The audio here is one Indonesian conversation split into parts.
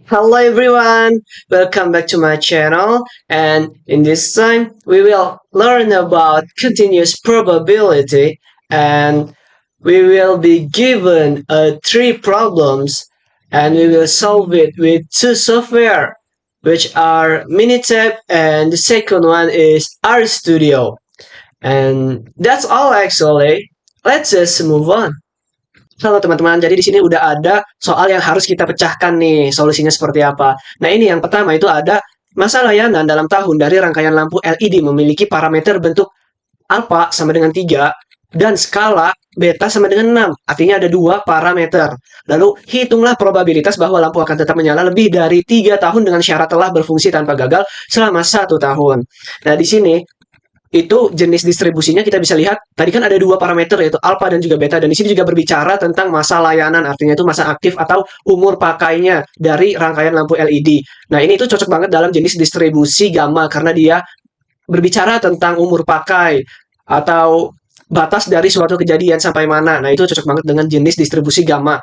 Hello everyone, welcome back to my channel, and in this time we will learn about continuous probability, and we will be given three problems, and we will solve it with two software which are Minitab, and the second one is RStudio. And that's all actually. Let's just move on. Halo teman-teman, jadi di sini udah ada soal yang harus kita pecahkan nih, solusinya seperti apa. Nah ini yang pertama itu ada masa layanan dalam tahun dari rangkaian lampu LED memiliki parameter bentuk alfa sama dengan 3 dan skala beta sama dengan 6. Artinya ada dua parameter. Lalu hitunglah probabilitas bahwa lampu akan tetap menyala lebih dari 3 tahun dengan syarat telah berfungsi tanpa gagal selama 1 tahun. Nah di sini itu jenis distribusinya kita bisa lihat tadi kan ada dua parameter yaitu alfa dan juga beta, dan di sini juga berbicara tentang masa layanan, artinya itu masa aktif atau umur pakainya dari rangkaian lampu LED. Nah ini itu cocok banget dalam jenis distribusi gamma karena dia berbicara tentang umur pakai atau batas dari suatu kejadian sampai mana. Nah itu cocok banget dengan jenis distribusi gamma.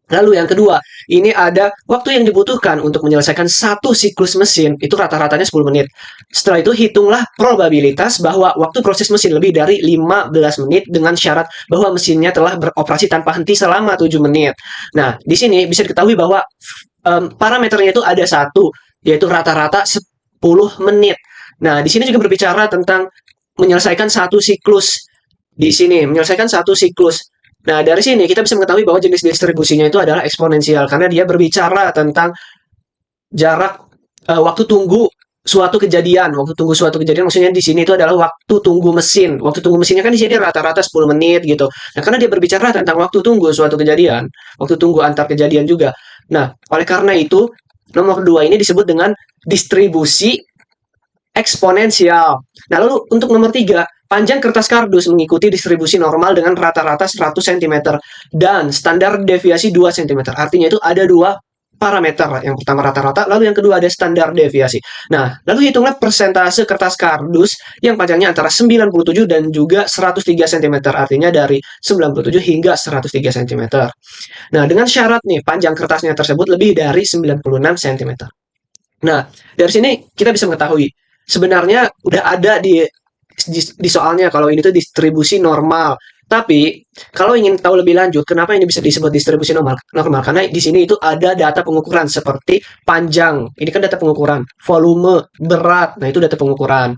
Lalu yang kedua, ini ada waktu yang dibutuhkan untuk menyelesaikan satu siklus mesin, itu rata-ratanya 10 menit. Setelah itu hitunglah probabilitas bahwa waktu proses mesin lebih dari 15 menit dengan syarat bahwa mesinnya telah beroperasi tanpa henti selama 7 menit. Nah, di sini bisa diketahui bahwa parameternya itu ada satu, yaitu rata-rata 10 menit. Nah, di sini juga berbicara tentang menyelesaikan satu siklus. Di sini, menyelesaikan satu siklus. Nah, dari sini kita bisa mengetahui bahwa jenis distribusinya itu adalah eksponensial karena dia berbicara tentang jarak waktu tunggu suatu kejadian. Waktu tunggu suatu kejadian maksudnya di sini itu adalah waktu tunggu mesin. Waktu tunggu mesinnya kan di sini rata-rata 10 menit gitu. Nah, karena dia berbicara tentang waktu tunggu suatu kejadian, waktu tunggu antar kejadian juga. Nah, oleh karena itu nomor 2 ini disebut dengan distribusi eksponensial. Nah, lalu untuk nomor 3, panjang kertas kardus mengikuti distribusi normal dengan rata-rata 100 cm dan standar deviasi 2 cm. Artinya itu ada dua parameter. Yang pertama rata-rata, lalu yang kedua ada standar deviasi. Nah, lalu hitunglah persentase kertas kardus yang panjangnya antara 97 dan juga 103 cm. Artinya dari 97 hingga 103 cm. Nah, dengan syarat nih, panjang kertasnya tersebut lebih dari 96 cm. Nah, dari sini kita bisa mengetahui sebenarnya udah ada di soalnya kalau ini tuh distribusi normal. Tapi kalau ingin tahu lebih lanjut, kenapa ini bisa disebut distribusi normal? Normal karena di sini itu ada data pengukuran seperti panjang. Ini kan data pengukuran, volume, berat. Nah, itu data pengukuran.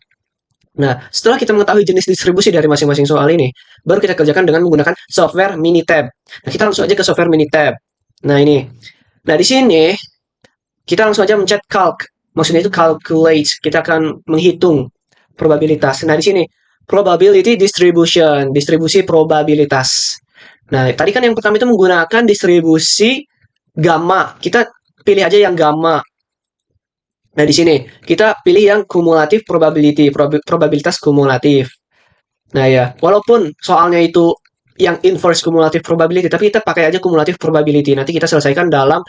Nah, setelah kita mengetahui jenis distribusi dari masing-masing soal ini, baru kita kerjakan dengan menggunakan software Minitab. Nah, kita langsung aja ke software Minitab. Nah, ini. Nah, di sini kita langsung aja mencet calc. Maksudnya itu calculate. Kita akan menghitung probabilitas. Nah, di sini probability distribution, distribusi probabilitas. Nah, tadi kan yang pertama itu menggunakan distribusi gamma. Kita pilih aja yang gamma. Nah, di sini kita pilih yang kumulatif probability, probabilitas kumulatif. Nah, ya, walaupun soalnya itu yang inverse kumulatif probability, tapi kita pakai aja kumulatif probability. Nanti kita selesaikan dalam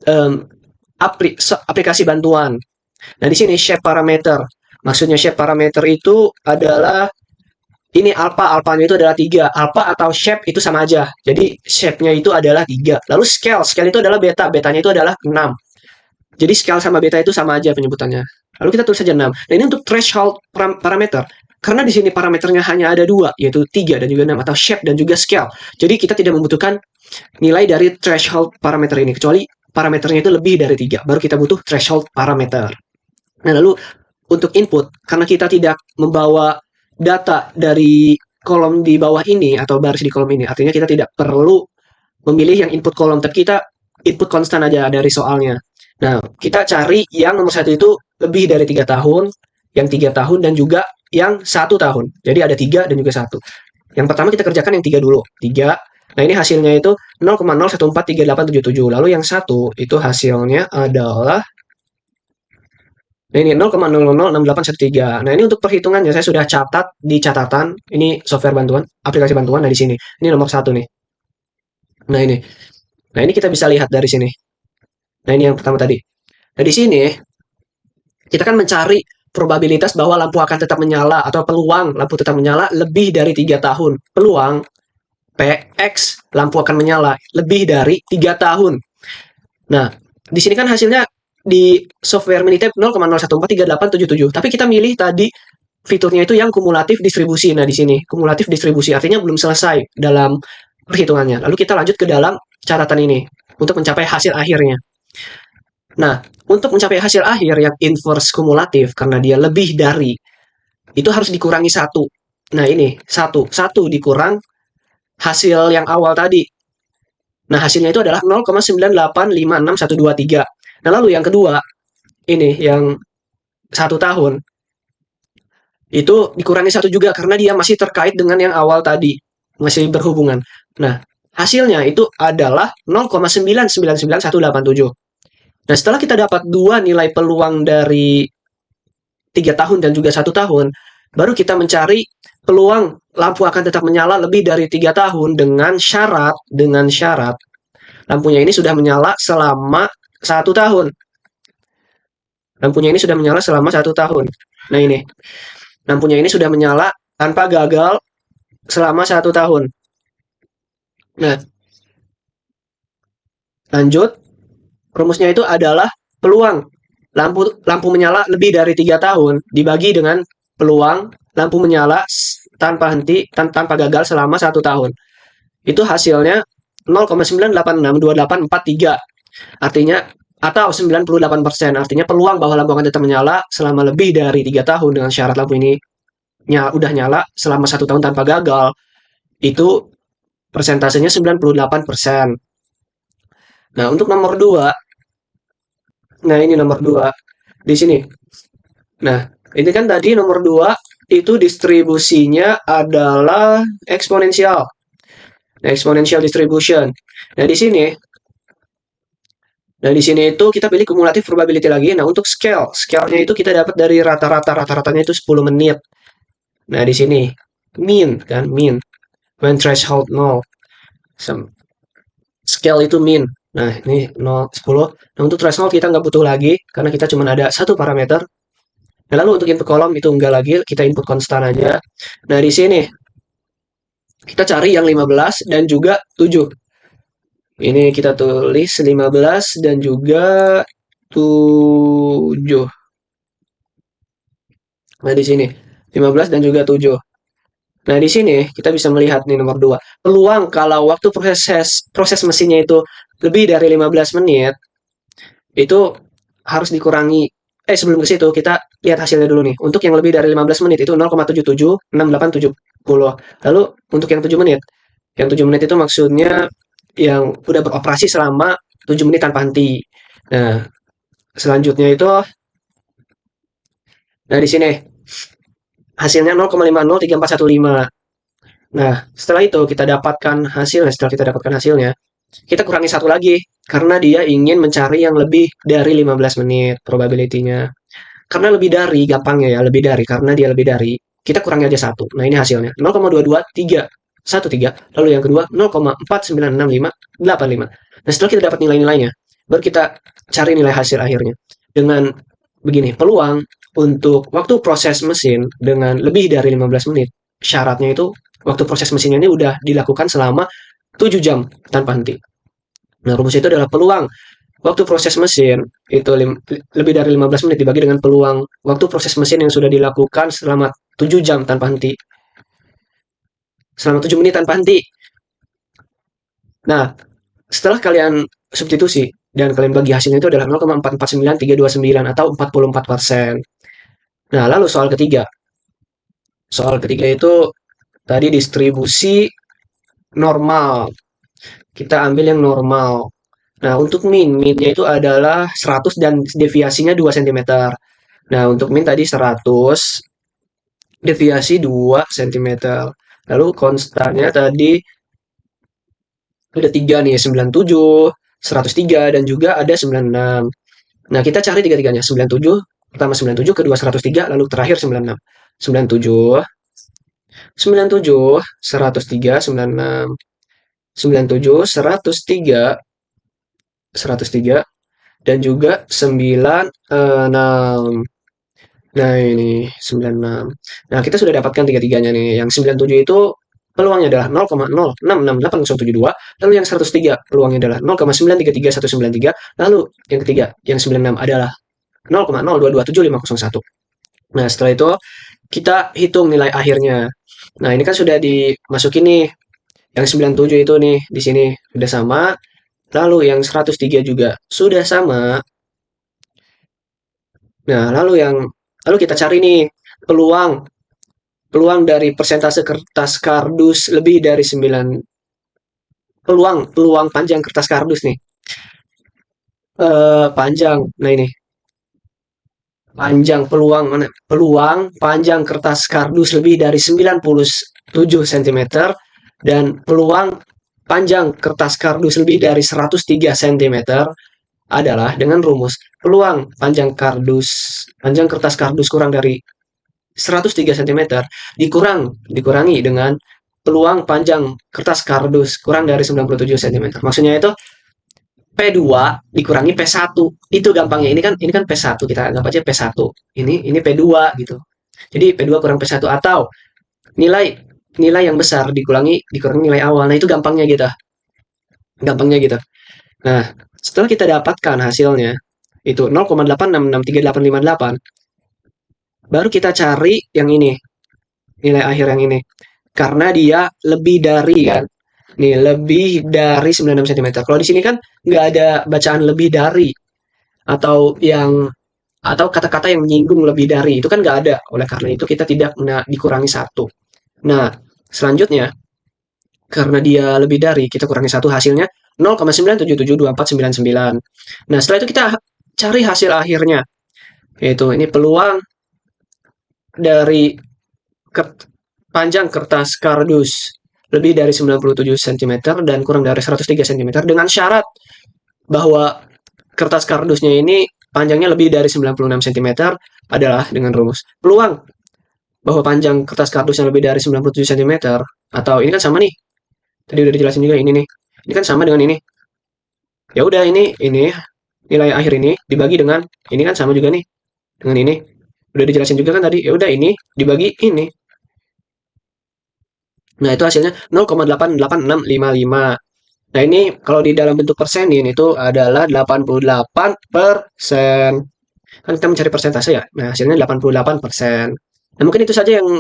um, aplikasi bantuan. Nah, di sini shape parameter. Maksudnya shape parameter itu adalah ini alpha, alphanya itu adalah 3. Alpha atau shape itu sama aja. Jadi shape-nya itu adalah 3. Lalu scale, scale itu adalah beta, betanya itu adalah 6. Jadi scale sama beta itu sama aja penyebutannya. Lalu kita tulis saja 6. Nah, ini untuk threshold parameter. Karena di sini parameternya hanya ada 2, yaitu 3 dan juga 6, atau shape dan juga scale. Jadi kita tidak membutuhkan nilai dari threshold parameter ini, kecuali parameternya itu lebih dari 3. Baru kita butuh threshold parameter. Nah, lalu untuk input, karena kita tidak membawa data dari kolom di bawah ini atau baris di kolom ini, artinya kita tidak perlu memilih yang input kolom, tapi kita input konstan aja dari soalnya. Nah, kita cari yang nomor 1 itu lebih dari 3 tahun, yang 3 tahun, dan juga yang 1 tahun. Jadi ada 3 dan juga 1. Yang pertama kita kerjakan yang 3 dulu. 3. Nah, ini hasilnya itu 0,0143877. Lalu yang 1 itu hasilnya adalah nah, ini 0,006813. Nah, ini untuk perhitungannya saya sudah catat di catatan. Ini software bantuan, aplikasi bantuan. Nah, di sini. Ini nomor 1 nih. Nah, ini. Nah, ini kita bisa lihat dari sini. Nah, ini yang pertama tadi. Nah, di sini kita kan mencari probabilitas bahwa lampu akan tetap menyala atau peluang lampu tetap menyala lebih dari 3 tahun. Peluang PX lampu akan menyala lebih dari 3 tahun. Nah, di sini kan hasilnya di software Minitab 0,014387, tapi kita milih tadi fiturnya itu yang kumulatif distribusi. Nah, di sini kumulatif distribusi artinya belum selesai dalam perhitungannya. Lalu kita lanjut ke dalam catatan ini untuk mencapai hasil akhirnya. Nah, untuk mencapai hasil akhir yang inverse kumulatif karena dia lebih dari itu harus dikurangi satu. Nah, ini satu dikurang hasil yang awal tadi. Nah, hasilnya itu adalah 0,9856123. Nah, lalu yang kedua, ini yang 1 tahun, itu dikurangi satu juga karena dia masih terkait dengan yang awal tadi, masih berhubungan. Nah, hasilnya itu adalah 0,9999187. Nah, setelah kita dapat dua nilai peluang dari 3 tahun dan juga 1 tahun, baru kita mencari peluang lampu akan tetap menyala lebih dari 3 tahun dengan syarat lampunya ini sudah menyala selama 1 tahun. Lampunya ini sudah menyala selama 1 tahun. Nah, ini lampunya ini sudah menyala tanpa gagal selama 1 tahun. Nah, lanjut, rumusnya itu adalah peluang lampu menyala lebih dari 3 tahun dibagi dengan peluang lampu menyala tanpa henti tanpa gagal selama 1 tahun. Itu hasilnya 0,9862843. Artinya atau 98%, artinya peluang bahwa lampu akan tetap menyala selama lebih dari 3 tahun dengan syarat lampu ini udah nyala selama 1 tahun tanpa gagal, itu persentasenya 98%. Nah, untuk nomor 2, nah ini nomor 2 di sini. Nah, ini kan tadi nomor 2 itu distribusinya adalah eksponensial. Nah, exponential distribution. Nah, di sini Nah, di sini itu kita pilih cumulative probability lagi. Nah, untuk scale-nya itu kita dapat dari rata-ratanya itu 10 menit. Nah, di sini mean kan, mean. When threshold 0. Scale itu mean. Nah, ini 0, 10. Nah, untuk threshold kita nggak butuh lagi karena kita cuma ada satu parameter. Nah, lalu untuk input kolom itu enggak lagi, kita input konstan aja. Nah, di sini kita cari yang 15 dan juga 7. Ini kita tulis 15 dan juga 7. Nah, di sini 15 dan juga 7. Nah, di sini kita bisa melihat nih nomor 2. Peluang kalau waktu proses mesinnya itu lebih dari 15 menit, itu harus dikurangi. Sebelum ke situ kita lihat hasilnya dulu nih. Untuk yang lebih dari 15 menit itu 0,776870. Lalu untuk yang 7 menit, yang 7 menit itu maksudnya yang udah beroperasi selama 7 menit tanpa henti. Nah, selanjutnya itu, nah di sini hasilnya 0,503415. Nah, setelah itu kita dapatkan hasilnya, kita kurangi satu lagi karena dia ingin mencari yang lebih dari 15 menit probability-nya. Karena lebih dari, gampangnya ya, lebih dari, karena dia lebih dari, kita kurangi aja satu. Nah, ini hasilnya 0,22313. Lalu yang kedua 0,49658. Nah, setelah kita dapat nilai-nilainya, baru kita cari nilai hasil akhirnya. Dengan begini, peluang untuk waktu proses mesin dengan lebih dari 15 menit, syaratnya itu waktu proses mesinnya ini udah dilakukan selama 7 jam tanpa henti. Nah, rumus itu adalah peluang waktu proses mesin itu lebih dari 15 menit dibagi dengan peluang waktu proses mesin yang sudah dilakukan selama 7 jam tanpa henti. Selama 7 menit tanpa henti. Nah, setelah kalian substitusi dan kalian bagi hasilnya itu adalah 0,449329 atau 44%. Nah, lalu soal ketiga. Soal ketiga itu tadi distribusi normal. Kita ambil yang normal. Nah, untuk min-nya itu adalah 100 dan deviasinya 2 cm. Nah, untuk min tadi 100, deviasi 2 cm. Lalu konstannya tadi ada 3 nih, 97, 103, dan juga ada 96. Nah, kita cari tiga-tiganya. 97, pertama 97, kedua 103, lalu terakhir 96. 97, 97, 103, 96. 97, 103, 103, dan juga 96. Nah, ini 96. Nah, kita sudah dapatkan tiga-tiganya nih. Yang 97 itu peluangnya adalah 0,066872, lalu yang 103 peluangnya adalah 0,933193, lalu yang ketiga yang 96 adalah 0,022751. Nah, setelah itu kita hitung nilai akhirnya. Nah, ini kan sudah dimasukin nih. Yang 97 itu nih di sini sudah sama. Lalu yang 103 juga sudah sama. Nah, lalu kita cari nih peluang peluang dari persentase kertas kardus lebih dari 9, peluang peluang panjang kertas kardus nih. Panjang. Nah, ini panjang peluang mana? Peluang panjang kertas kardus lebih dari 97 cm dan peluang panjang kertas kardus lebih dari 103 cm adalah dengan rumus peluang panjang kertas kardus kurang dari 103 cm dikurangi dengan peluang panjang kertas kardus kurang dari 97 cm. Maksudnya itu P2 dikurangi P1. Itu gampangnya. Ini kan P1, kita anggap aja P1. Ini P2 gitu. Jadi P2 kurang P1 atau nilai nilai yang besar dikurangi nilai awal. Nah, itu gampangnya gitu. Gampangnya gitu. Nah, setelah kita dapatkan hasilnya itu 0,866388, baru kita cari yang ini, nilai akhir yang ini. Karena dia lebih dari kan. Nih, lebih dari 96 cm. Kalau di sini kan nggak ada bacaan lebih dari atau atau kata-kata yang menyinggung lebih dari itu kan nggak ada. Oleh karena itu kita tidak dikurangi satu. Nah, selanjutnya karena dia lebih dari kita kurangi satu, hasilnya 0,9772499. Nah, setelah itu kita cari hasil akhirnya, yaitu ini peluang dari panjang kertas kardus lebih dari 97 cm dan kurang dari 103 cm dengan syarat bahwa kertas kardusnya ini panjangnya lebih dari 96 cm adalah dengan rumus peluang bahwa panjang kertas kardusnya lebih dari 97 cm, atau ini kan sama nih, tadi udah dijelasin juga ini kan sama dengan ini. Ya udah, ini nilai akhir ini dibagi dengan ini kan sama juga nih dengan ini. Udah dijelasin juga kan tadi. Ya udah, ini dibagi ini. Nah, itu hasilnya 0,88655. Nah, ini kalau di dalam bentuk persenin itu adalah 88%. Kan kita mencari persentase ya. Nah, hasilnya 88%. Nah, mungkin itu saja yang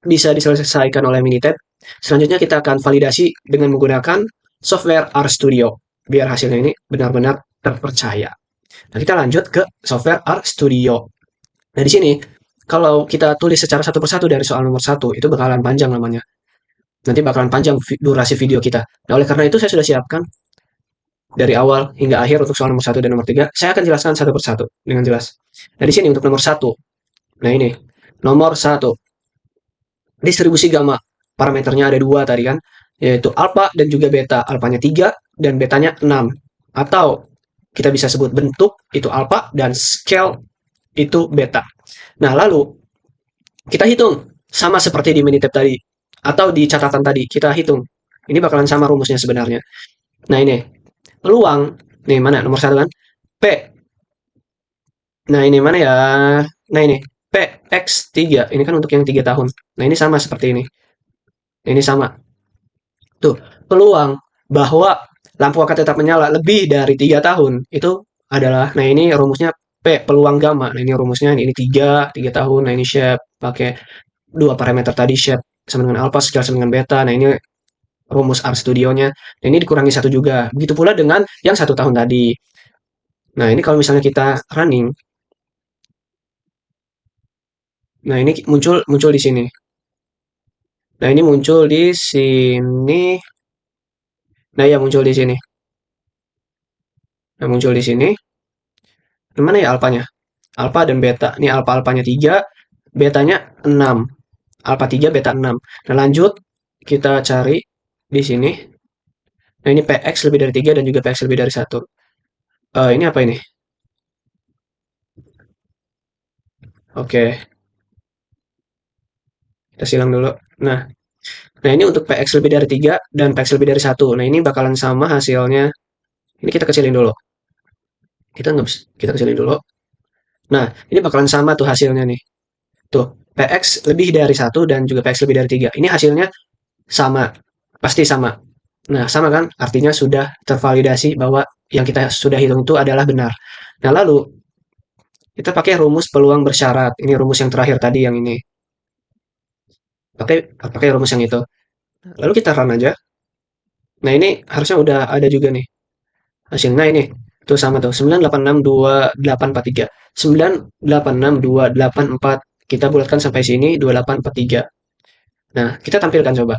bisa diselesaikan oleh Minitab. Selanjutnya kita akan validasi dengan menggunakan software RStudio biar hasilnya ini benar-benar terpercaya. Nah, kita lanjut ke software RStudio. Nah, di sini kalau kita tulis secara satu persatu dari soal nomor satu itu bakalan panjang namanya. Nanti bakalan panjang durasi video kita. Nah, oleh karena itu saya sudah siapkan dari awal hingga akhir untuk soal nomor 1 dan nomor 3. Saya akan jelaskan satu persatu dengan jelas. Nah, di sini untuk nomor 1. Nah, ini nomor 1. Distribusi gamma. Parameternya ada dua tadi kan, yaitu alfa dan juga beta. Alfanya 3 dan betanya 6. Atau kita bisa sebut bentuk itu alfa dan scale itu beta. Nah, lalu kita hitung sama seperti di Minitab tadi atau di catatan tadi, kita hitung. Ini bakalan sama rumusnya sebenarnya. Nah, ini peluang, nih mana nomor 1 kan? P. Nah, ini mana ya? Nah, ini PX3. Ini kan untuk yang 3 tahun. Nah, ini sama seperti ini. Ini sama. Tuh, peluang bahwa lampu akan tetap menyala lebih dari 3 tahun itu adalah, nah ini rumusnya P, peluang gamma. Nah, ini rumusnya ini 3 tahun. Nah, ini shape pakai dua parameter tadi, shape sama dengan alpha, scale sama dengan beta. Nah, ini rumus RStudionya. Nah, ini dikurangi satu juga. Begitu pula dengan yang 1 tahun tadi. Nah, ini kalau misalnya kita running, nah ini muncul muncul di sini. Nah, ini muncul di sini. Nah, ya muncul di sini. Nah, muncul di sini. Mana ya alfanya? Alfa dan beta. Ini alfa-alfanya 3, betanya 6. Alfa 3, beta 6. Nah, lanjut kita cari di sini. Nah, ini PX lebih dari 3 dan juga PX lebih dari 1. Ini apa ini? Oke. Kita silang dulu. Nah, ini untuk PX lebih dari 3 dan PX lebih dari 1. Nah, ini bakalan sama hasilnya. Ini kita kecilin dulu. Kita kecilin dulu. Nah, ini bakalan sama tuh hasilnya nih. Tuh, PX lebih dari 1 dan juga PX lebih dari 3. Ini hasilnya Sama, pasti sama. Nah, sama kan? Artinya sudah tervalidasi bahwa yang kita sudah hitung itu adalah benar. Nah, lalu kita pakai rumus peluang bersyarat. Ini rumus yang terakhir tadi yang ini. Pakai pakai rumus yang itu. Lalu kita run aja. Nah, ini harusnya udah ada juga nih hasilnya ini. Tuh sama tuh, 9862843. 9862844. Kita bulatkan sampai sini 2843. Nah, kita tampilkan coba.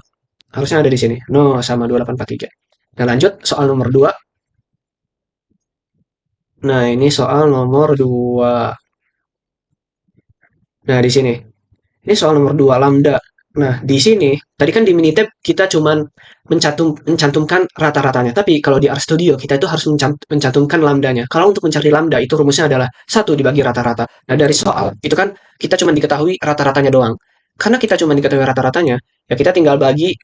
Harusnya ada di sini. No sama 2843. Nah, lanjut soal nomor 2. Nah, ini soal nomor 2. Nah, di sini. Ini soal nomor 2 lambda. Nah, di sini tadi kan di Minitab kita cuman mencantumkan rata-ratanya. Tapi kalau di RStudio kita itu harus mencantumkan lambdanya. Kalau untuk mencari lambda itu rumusnya adalah satu dibagi rata-rata. Nah, dari soal itu kan kita cuma diketahui rata-ratanya doang. Karena kita cuma diketahui rata-ratanya, ya kita tinggal bagi,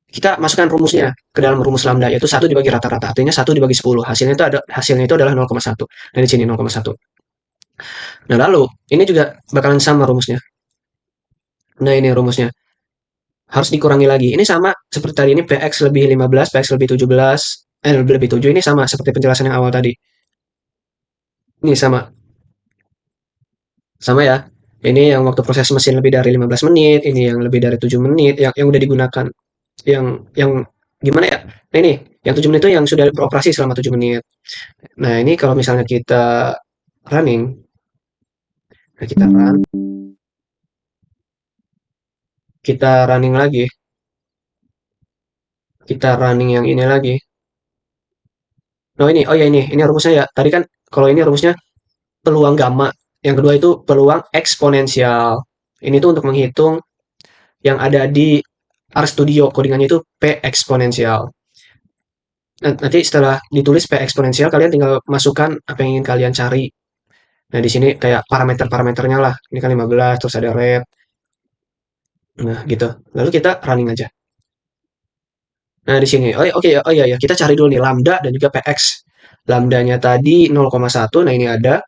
kita masukkan rumusnya ke dalam rumus lambda, yaitu satu dibagi rata-rata. Artinya satu dibagi 10. Hasilnya itu adalah 0,1. Dan di sini 0,1. Nah, lalu ini juga bakalan sama rumusnya. Nah, ini rumusnya. Harus dikurangi lagi. Ini sama seperti tadi, ini PX lebih 15, PX lebih 17, lebih 7, ini sama seperti penjelasan yang awal tadi. Ini sama, sama ya. Ini yang waktu proses mesin lebih dari 15 menit, ini yang lebih dari 7 menit, yang udah digunakan. Yang gimana ya? Nah, ini, yang 7 menit itu yang sudah beroperasi selama 7 menit. Nah, ini kalau misalnya kita running, nah kita running lagi, kita running yang ini lagi. Oh ya ini rumusnya ya. Tadi kan kalau ini rumusnya peluang gamma. Yang kedua itu peluang eksponensial. Ini tuh untuk menghitung yang ada di RStudio. Codingannya itu P eksponensial. Nanti setelah ditulis P eksponensial, kalian tinggal masukkan apa yang ingin kalian cari. Nah, di sini kayak parameter-parameternya lah. Ini kan 15, terus ada red. Nah, gitu. Lalu kita running aja. Nah, di sini. Oh iya ya, kita cari dulu nih lambda dan juga PX. Lambdanya tadi 0,1. Nah, ini ada.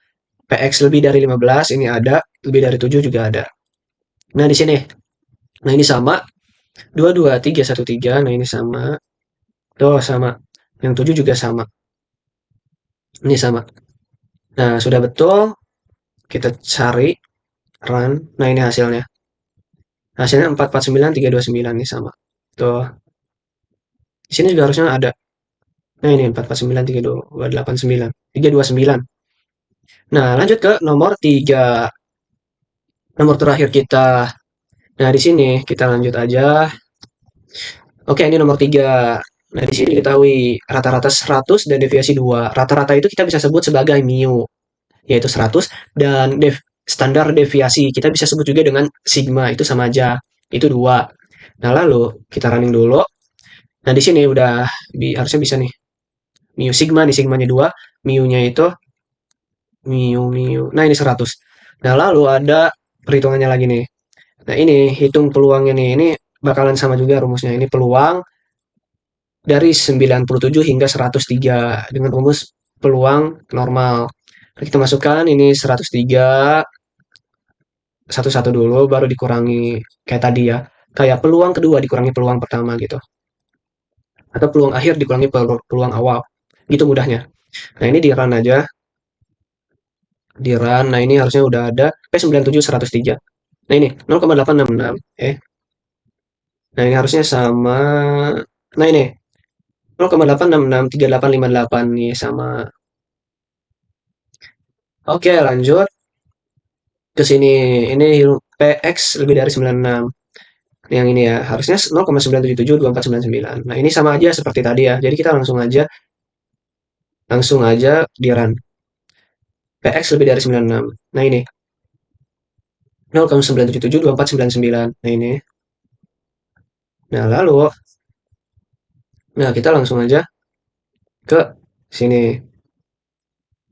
PX lebih dari 15, ini ada. Lebih dari 7 juga ada. Nah, di sini. Nah, ini sama. 22313. Nah, ini sama. Tuh, sama. Yang 7 juga sama. Ini sama. Nah, sudah betul. Kita cari run. Nah, ini hasilnya. Hasilnya 449329 nih sama. Tuh. Di sini juga harusnya ada. Nah, ini 449329. 329. Nah, lanjut ke nomor 3. Nomor terakhir kita. Nah, di sini kita lanjut aja. Oke, ini nomor 3. Nah, di sini diketahui rata-rata 100 dan deviasi 2. Rata-rata itu kita bisa sebut sebagai mu, yaitu 100, dan standar deviasi kita bisa sebut juga dengan sigma, itu sama aja, itu 2. Nah, lalu kita running dulu. Nah, di sini udah harusnya bisa nih. Mu sigma nih, sigmanya 2, mu-nya itu mu. Nah, ini 100. Nah, lalu ada perhitungannya lagi nih. Nah, ini hitung peluangnya nih. Ini bakalan sama juga rumusnya. Ini peluang dari 97 hingga 103 dengan rumus peluang normal. Kita masukkan ini 103, satu-satu dulu, baru dikurangi kayak tadi ya. Kayak peluang kedua dikurangi peluang pertama gitu. Atau peluang akhir dikurangi peluang awal. Gitu mudahnya. Nah, ini di run aja. Di run. Nah, ini harusnya udah ada P97 103. Nah, ini 0,866. Nah, ini harusnya sama. Nah, ini 0,8663858 nih sama. Oke, lanjut ke sini. Ini PX lebih dari 96. Yang ini ya, harusnya 0,9772499. Nah, ini sama aja seperti tadi ya. Jadi kita langsung aja di run. PX lebih dari 96. Nah, ini 0,9772499. Nah, ini. Nah, lalu kita langsung aja ke sini.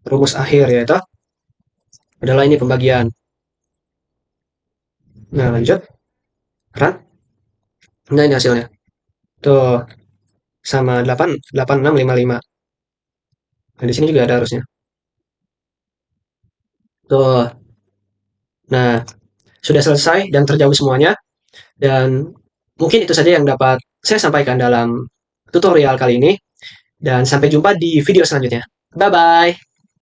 Rumus akhir ya, toh adalah ini pembagian. Nah, lanjut run. Nah, ini hasilnya. Tuh, sama 8655. Nah, di sini juga ada harusnya. Tuh. Nah, sudah selesai dan terjawab semuanya. Dan Mungkin itu saja yang dapat saya sampaikan dalam tutorial kali ini, dan sampai jumpa di video selanjutnya. Bye bye.